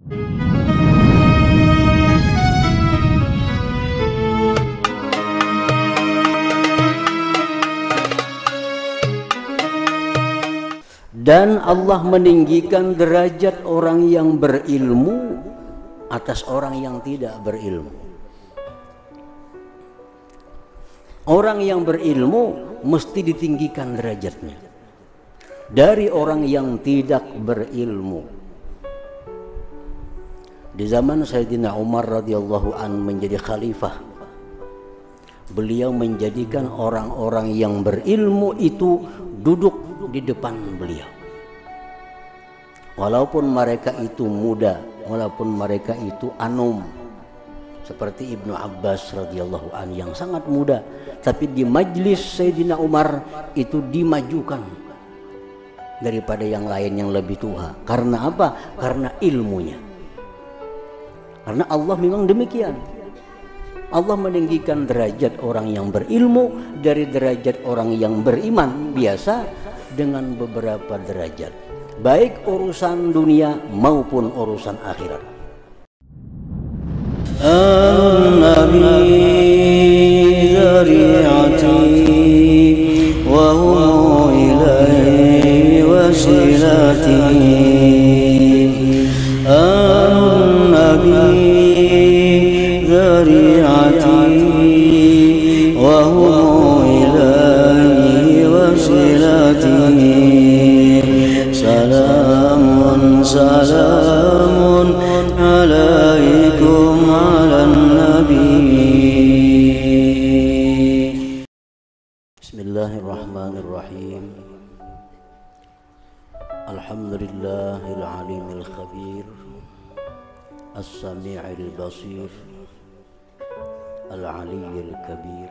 Dan Allah meninggikan derajat orang yang berilmu atas orang yang tidak berilmu. Orang yang berilmu mesti ditinggikan derajatnya dari orang yang tidak berilmu. Di zaman Sayyidina Umar radhiyallahu an menjadi khalifah, beliau menjadikan orang-orang yang berilmu itu duduk di depan beliau. Walaupun mereka itu muda, walaupun mereka itu anum, seperti Ibnu Abbas radhiyallahu an yang sangat muda, tapi di majlis Sayyidina Umar itu dimajukan daripada yang lain yang lebih tua. Karena apa? Karena ilmunya. Karena Allah memang demikian. Allah meninggikan derajat orang yang berilmu dari derajat orang yang beriman biasa dengan beberapa derajat, baik urusan dunia maupun urusan akhirat. An-Nabi zari'ati wa huwa ilaihi wasilati. An-Nabi zari'ati wa huwa ilaihi wasilati. Salamun alaikum ala nabi. Bismillahirrahmanirrahim. Alhamdulillahil alimil khabir, as-sami'il basir, al-aliyyil kabir.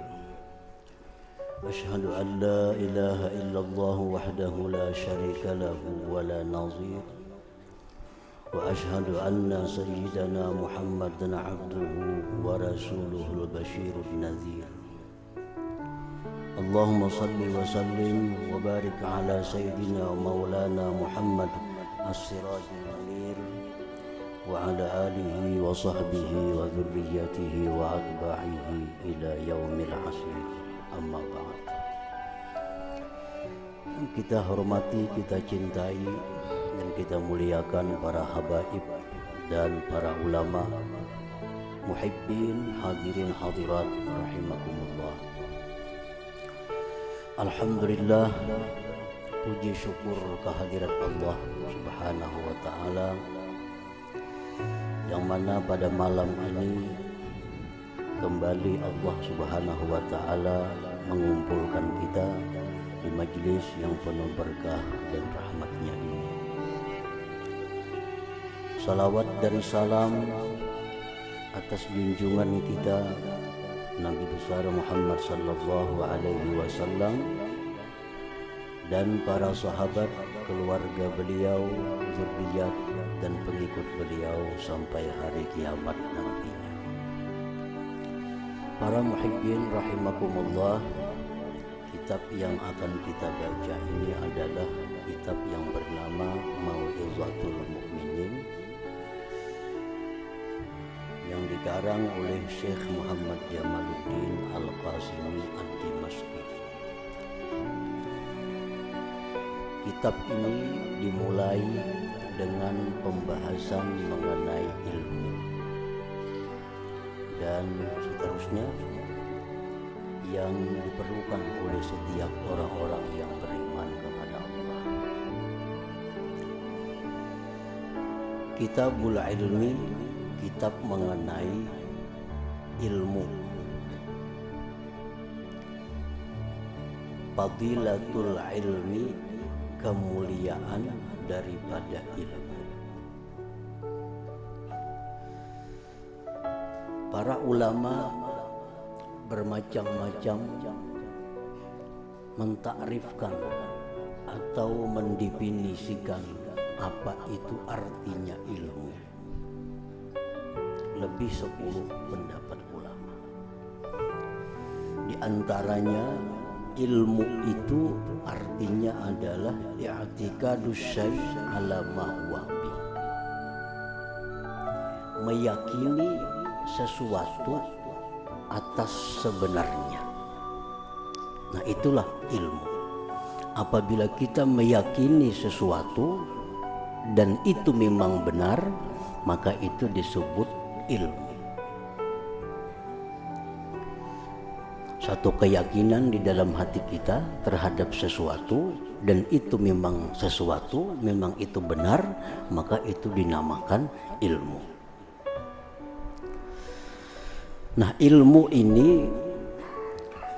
Ashhadu an la ilaha illallah wahdahu la syarika lahu wa la nazir, wa ashhadu anna sayyidana Muhammadan abduhu wa rasuluhul bashirun nadhir. Allahumma salli wa sallim wa barik ala sayyidina wa maulana Muhammad as-sirajil munir wa ala alihi wa sahbihi wa dhurriyyatihi wa atba'ihi ila yaumil asir. Amma ba'd. Kita hormati, kita cintai dan kita muliakan para habaib dan para ulama, muhibbin, hadirin hadirat rahimakumullah. Alhamdulillah, puji syukur kehadirat Allah Subhanahu wa taala yang mana pada malam ini kembali Allah Subhanahu wa taala mengumpulkan kita di majlis yang penuh berkah dan rahmatnya ini. Salawat dan salam atas junjungan kita Nabi besar Muhammad sallallahu alaihi wasallam dan para sahabat, keluarga beliau, zuriat dan pengikut beliau sampai hari kiamat nantinya. Para muhibbin rahimakumullah, kitab yang akan kita baca ini adalah kitab yang bernama Mau'izatul Mu'minin yang dikarang oleh Syekh Muhammad Jamaluddin Al-Qasimi Ad-Dimashqi. Kitab ini dimulai dengan pembahasan mengenai ilmu dan seterusnya yang diperlukan oleh setiap orang-orang yang beriman kepada Allah. Kitabul Ilmi, kitab mengenai ilmu. Fadilatul ilmi, kemuliaan daripada ilmu. Para ulama bermacam-macam mentakrifkan atau mendefinisikan apa itu artinya ilmu. Lebih 10 pendapat ulama. Di antaranya ilmu itu artinya adalah i'tiqadus syai' ala ma huwa bi. meyakini sesuatu atas sebenarnya. Nah, itulah ilmu. Apabila kita meyakini sesuatu dan itu memang benar, maka itu disebut ilmu. Satu keyakinan di dalam hati kita terhadap sesuatu dan itu memang sesuatu, memang itu benar, maka itu dinamakan ilmu. Nah, ilmu ini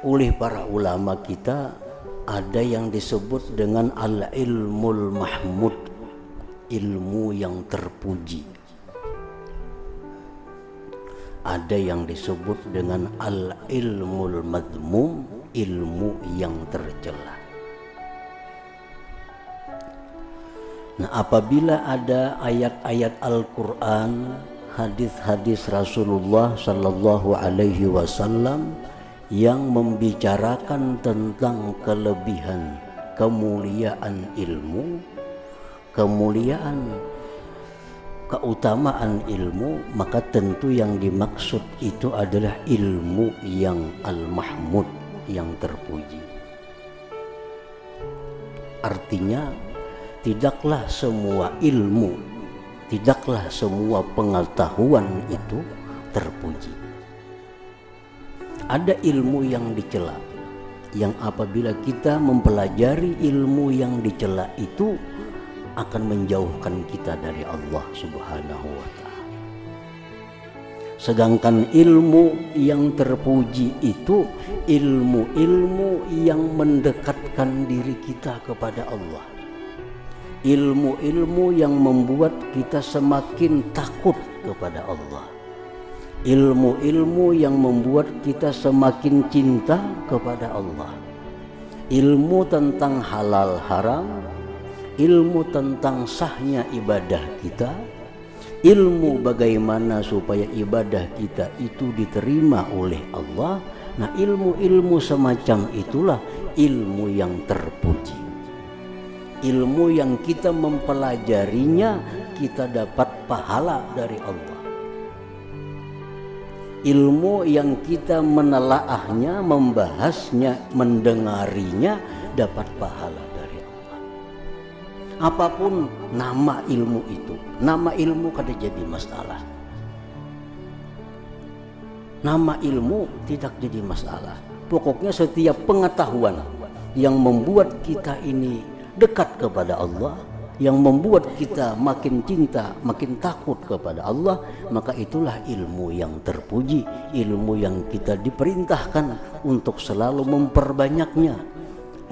oleh para ulama kita ada yang disebut dengan al-ilmul mahmud, ilmu yang terpuji. Ada yang disebut dengan al-ilmul madmum, ilmu yang tercela. Nah, apabila ada ayat-ayat Al-Quran, hadis-hadis Rasulullah Sallallahu Alaihi Wasallam yang membicarakan tentang kelebihan, kemuliaan ilmu, kemuliaan, keutamaan ilmu, maka tentu yang dimaksud itu adalah ilmu yang al-mahmud, yang terpuji. Artinya tidaklah semua ilmu, tidaklah semua pengetahuan itu terpuji. Ada ilmu yang dicela, yang apabila kita mempelajari ilmu yang dicela itu akan menjauhkan kita dari Allah Subhanahu wa ta'ala. Sedangkan ilmu yang terpuji itu ilmu-ilmu yang mendekatkan diri kita kepada Allah. Ilmu-ilmu yang membuat kita semakin takut kepada Allah. Ilmu-ilmu yang membuat kita semakin cinta kepada Allah. Ilmu tentang halal haram, ilmu tentang sahnya ibadah kita, ilmu bagaimana supaya ibadah kita itu diterima oleh Allah. Nah, ilmu-ilmu semacam itulah ilmu yang terpuji. Ilmu yang kita mempelajarinya, kita dapat pahala dari Allah. Ilmu yang kita menelaahnya, membahasnya, mendengarinya, dapat pahala. Apapun nama ilmu itu, nama ilmu kada jadi masalah. Nama ilmu tidak jadi masalah. Pokoknya setiap pengetahuan yang membuat kita ini dekat kepada Allah, yang membuat kita makin cinta, makin takut kepada Allah, maka itulah ilmu yang terpuji, ilmu yang kita diperintahkan untuk selalu memperbanyaknya,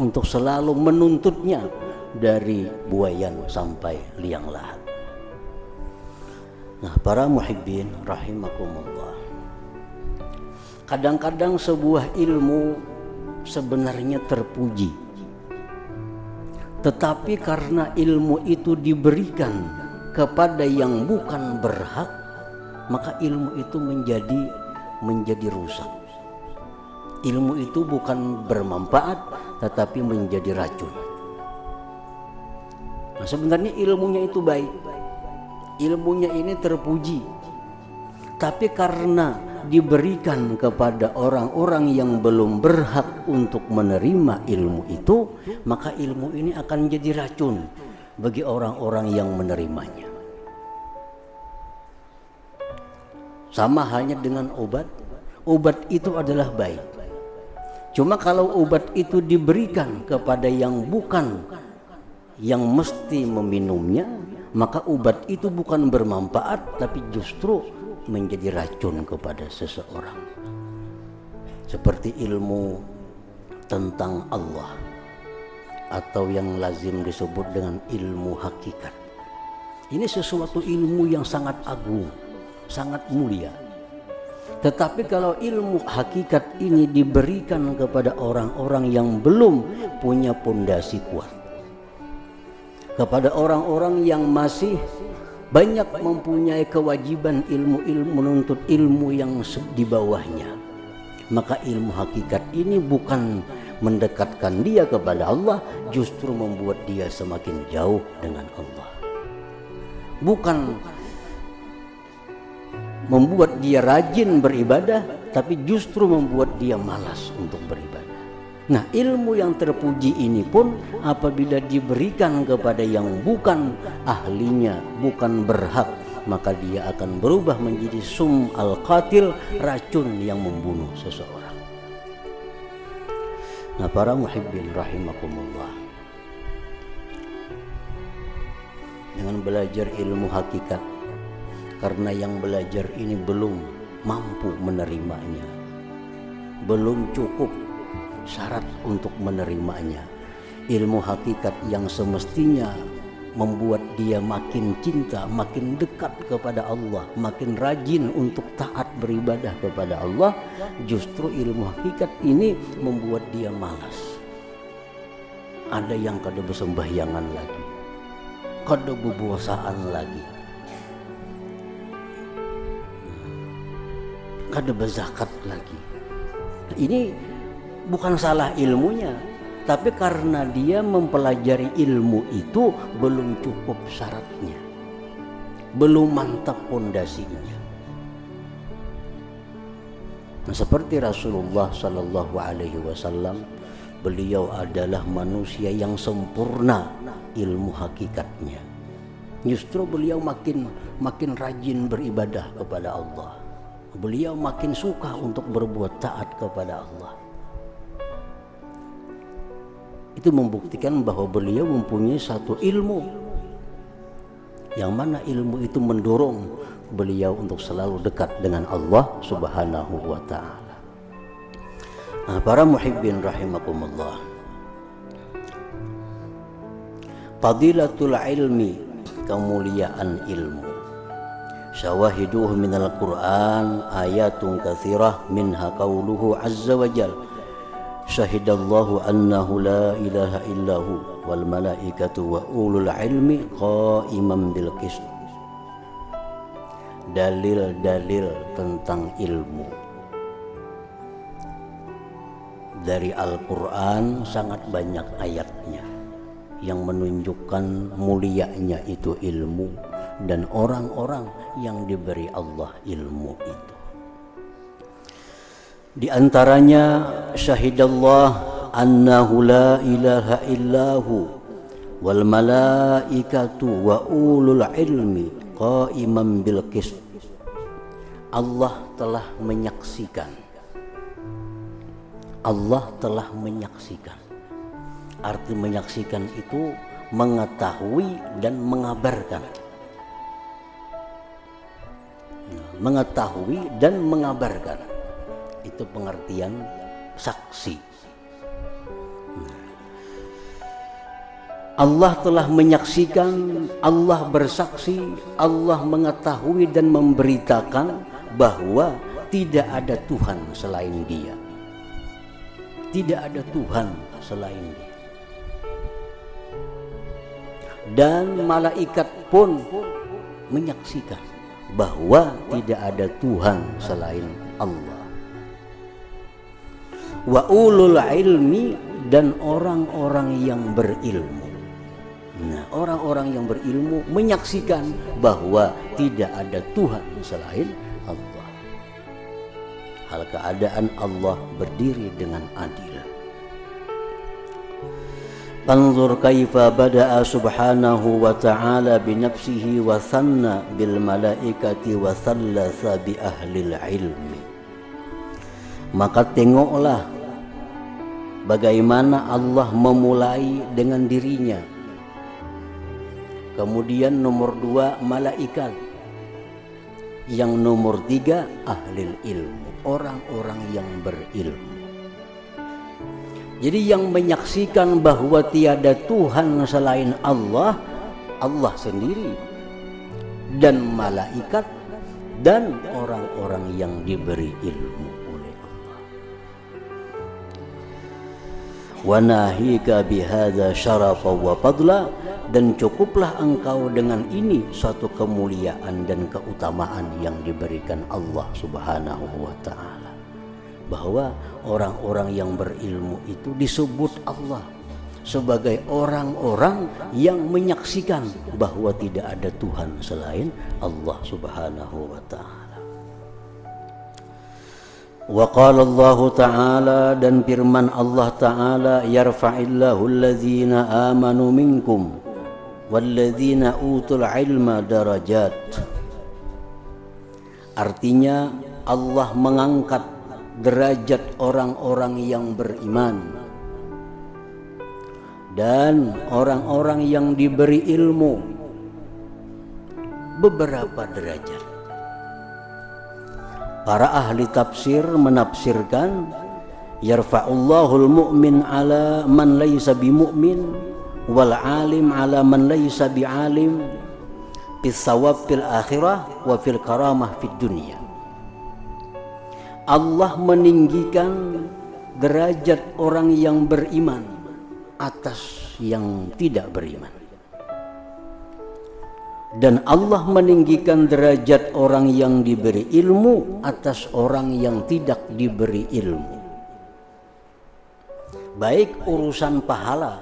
untuk selalu menuntutnya dari buayan sampai liang lahat. Nah, para muhibbin rahimakumullah, kadang-kadang sebuah ilmu sebenarnya terpuji, tetapi karena ilmu itu diberikan kepada yang bukan berhak, maka ilmu itu menjadi rusak. Ilmu itu bukan bermanfaat, tetapi menjadi racun. Nah, sebenarnya ilmunya itu baik, ilmunya ini terpuji, tapi karena diberikan kepada orang-orang yang belum berhak untuk menerima ilmu itu, maka ilmu ini akan jadi racun bagi orang-orang yang menerimanya. Sama halnya dengan obat, obat itu adalah baik. Cuma kalau obat itu diberikan kepada yang bukan, yang mesti meminumnya, maka obat itu bukan bermanfaat, tapi justru menjadi racun kepada seseorang. Seperti ilmu tentang Allah, atau yang lazim disebut dengan ilmu hakikat. Ini sesuatu ilmu yang sangat agung, sangat mulia. Tetapi kalau ilmu hakikat ini diberikan kepada orang-orang yang belum punya pondasi kuat, kepada orang-orang yang masih banyak mempunyai kewajiban ilmu-ilmu, menuntut ilmu yang di bawahnya, maka ilmu hakikat ini bukan mendekatkan dia kepada Allah, justru membuat dia semakin jauh dengan Allah. Bukan membuat dia rajin beribadah, tapi justru membuat dia malas untuk beribadah. Nah, ilmu yang terpuji ini pun apabila diberikan kepada yang bukan ahlinya, bukan berhak, maka dia akan berubah menjadi sum al-qatil, racun yang membunuh seseorang. Nah, para muhibbin rahimakumullah, dengan belajar ilmu hakikat, karena yang belajar ini belum mampu menerimanya, belum cukup syarat untuk menerimanya. Ilmu hakikat yang semestinya membuat dia makin cinta, makin dekat kepada Allah, makin rajin untuk taat beribadah kepada Allah, justru ilmu hakikat ini membuat dia malas. Ada yang kada bersembahyangan lagi, kada bepuasaan lagi, kada berzakat lagi. Ini bukan salah ilmunya, tapi karena dia mempelajari ilmu itu belum cukup syaratnya, belum mantap pondasinya. Nah, seperti Rasulullah Sallallahu Alaihi Wasallam, beliau adalah manusia yang sempurna ilmu hakikatnya. Justru beliau makin rajin beribadah kepada Allah. Beliau makin suka untuk berbuat taat kepada Allah. Itu membuktikan bahwa beliau mempunyai satu ilmu, yang mana ilmu itu mendorong beliau untuk selalu dekat dengan Allah Subhanahu wa ta'ala. Nah, para muhibbin rahimakumullah, fadilatul ilmi, kemuliaan ilmu, syawahiduhu minal Qur'an ayatun katsirah minha qauluhu azza wa jalla, syahidallahu annahu la ilaha illahu wal malaikatu wa ulul ilmi qa'iman bil qist. Dalil-dalil tentang ilmu dari Al-Quran sangat banyak ayatnya yang menunjukkan mulianya itu ilmu dan orang-orang yang diberi Allah ilmu itu. Di antaranya syahidallah annahu la ilaha illahu wal malaikatu wa ulul ilmi qa'iman bil qist. Allah telah menyaksikan. Allah telah menyaksikan. Arti menyaksikan itu mengetahui dan mengabarkan. Mengetahui dan mengabarkan. Itu pengertian saksi. Allah telah menyaksikan, Allah bersaksi, Allah mengetahui dan memberitakan bahwa tidak ada Tuhan selain Dia. Tidak ada Tuhan selain Dia. Dan malaikat pun menyaksikan bahwa tidak ada Tuhan selain Allah. Wa ulul ilmi, dan orang-orang yang berilmu. Nah, orang-orang yang berilmu menyaksikan bahwa tidak ada Tuhan selain Allah. Hal keadaan Allah berdiri dengan adil. Anzur kaifa bada'a subhanahu wa ta'ala bi nafsihi wa sanna bil malaikati wa sallasa bi ahlil ilmi. Maka tengoklah bagaimana Allah memulai dengan dirinya. Kemudian nomor 2 malaikat. Yang nomor 3 ahlil ilmu, orang-orang yang berilmu. Jadi yang menyaksikan bahwa tiada Tuhan selain Allah, Allah sendiri, dan malaikat, dan orang-orang yang diberi ilmu oleh Allah. Wa nahika bihadza syarafa wa fadla, dan cukuplah engkau dengan ini suatu kemuliaan dan keutamaan yang diberikan Allah Subhanahu wa ta'ala. Bahwa orang-orang yang berilmu itu disebut Allah sebagai orang-orang yang menyaksikan bahwa tidak ada Tuhan selain Allah Subhanahu wa ta'ala. Wa qala Allah Ta'ala, dan firman Allah Ta'ala, yarfa'illahu alladhina amanu minkum walladhina utul ilma darajat. Artinya Allah mengangkat derajat orang-orang yang beriman dan orang-orang yang diberi ilmu beberapa derajat. Para ahli tafsir menafsirkan yarfa'ullahul mu'min ala man laysa bimu'min wal alim ala man laysa bi'alim fis sawab fil akhirah wa fil karamah fid dunya. Allah meninggikan derajat orang yang beriman atas yang tidak beriman. Dan Allah meninggikan derajat orang yang diberi ilmu atas orang yang tidak diberi ilmu. Baik urusan pahala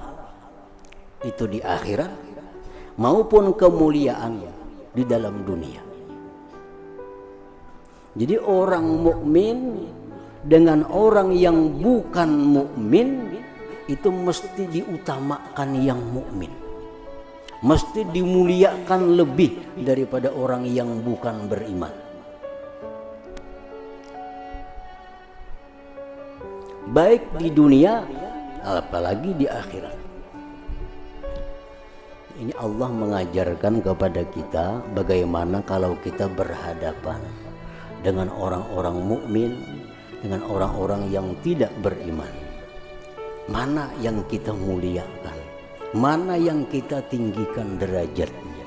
itu di akhirat maupun kemuliaan di dalam dunia. Jadi orang mukmin dengan orang yang bukan mukmin itu mesti diutamakan yang mukmin. Mesti dimuliakan lebih daripada orang yang bukan beriman. Baik di dunia apalagi di akhirat. Ini Allah mengajarkan kepada kita bagaimana kalau kita berhadapan dengan orang-orang mukmin, dengan orang-orang yang tidak beriman. Mana yang kita muliakan? Mana yang kita tinggikan derajatnya?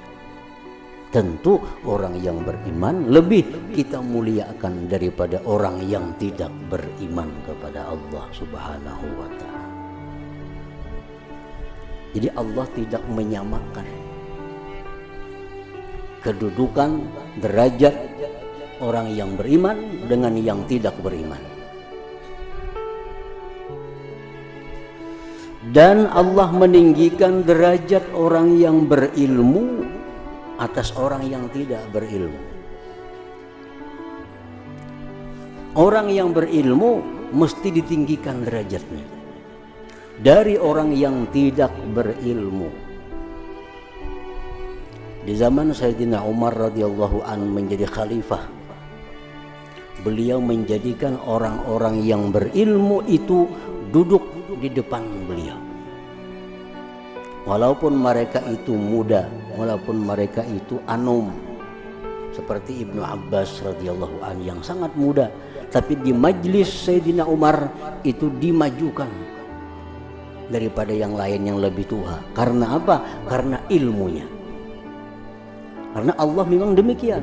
Tentu orang yang beriman lebih kita muliakan daripada orang yang tidak beriman kepada Allah Subhanahu wa Ta'ala. Jadi Allah tidak menyamakan kedudukan derajat orang yang beriman dengan yang tidak beriman. Dan Allah meninggikan derajat orang yang berilmu atas orang yang tidak berilmu. Orang yang berilmu mesti ditinggikan derajatnya dari orang yang tidak berilmu. Di zaman Sayyidina Umar radhiyallahu an menjadi khalifah, beliau menjadikan orang-orang yang berilmu itu duduk di depan beliau. Walaupun mereka itu muda, walaupun mereka itu anum, seperti Ibnu Abbas radhiyallahu an yang sangat muda, tapi di majlis Sayyidina Umar itu dimajukan daripada yang lain yang lebih tua. Karena apa? Karena ilmunya. Karena Allah memang demikian.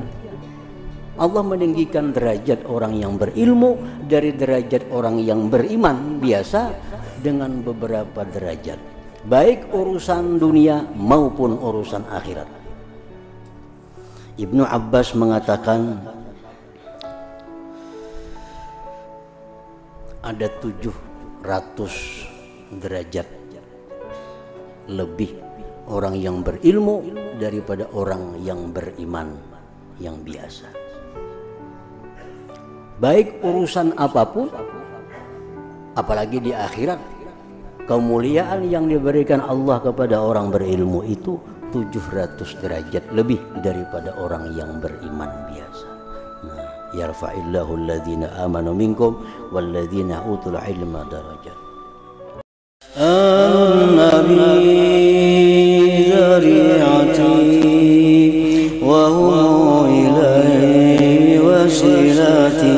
Allah meninggikan derajat orang yang berilmu dari derajat orang yang beriman biasa dengan beberapa derajat, baik urusan dunia maupun urusan akhirat. Ibnu Abbas mengatakan ada 700 derajat lebih orang yang berilmu daripada orang yang beriman yang biasa. Baik urusan apapun, apalagi di akhirat, kemuliaan yang diberikan Allah kepada orang berilmu itu 700 derajat lebih daripada orang yang beriman biasa. Nah, yarfa'illahu alladhina amanu minkum walladhina utul ilma darajat. An-nabi zari'ati wa huwa ilayhi wasilati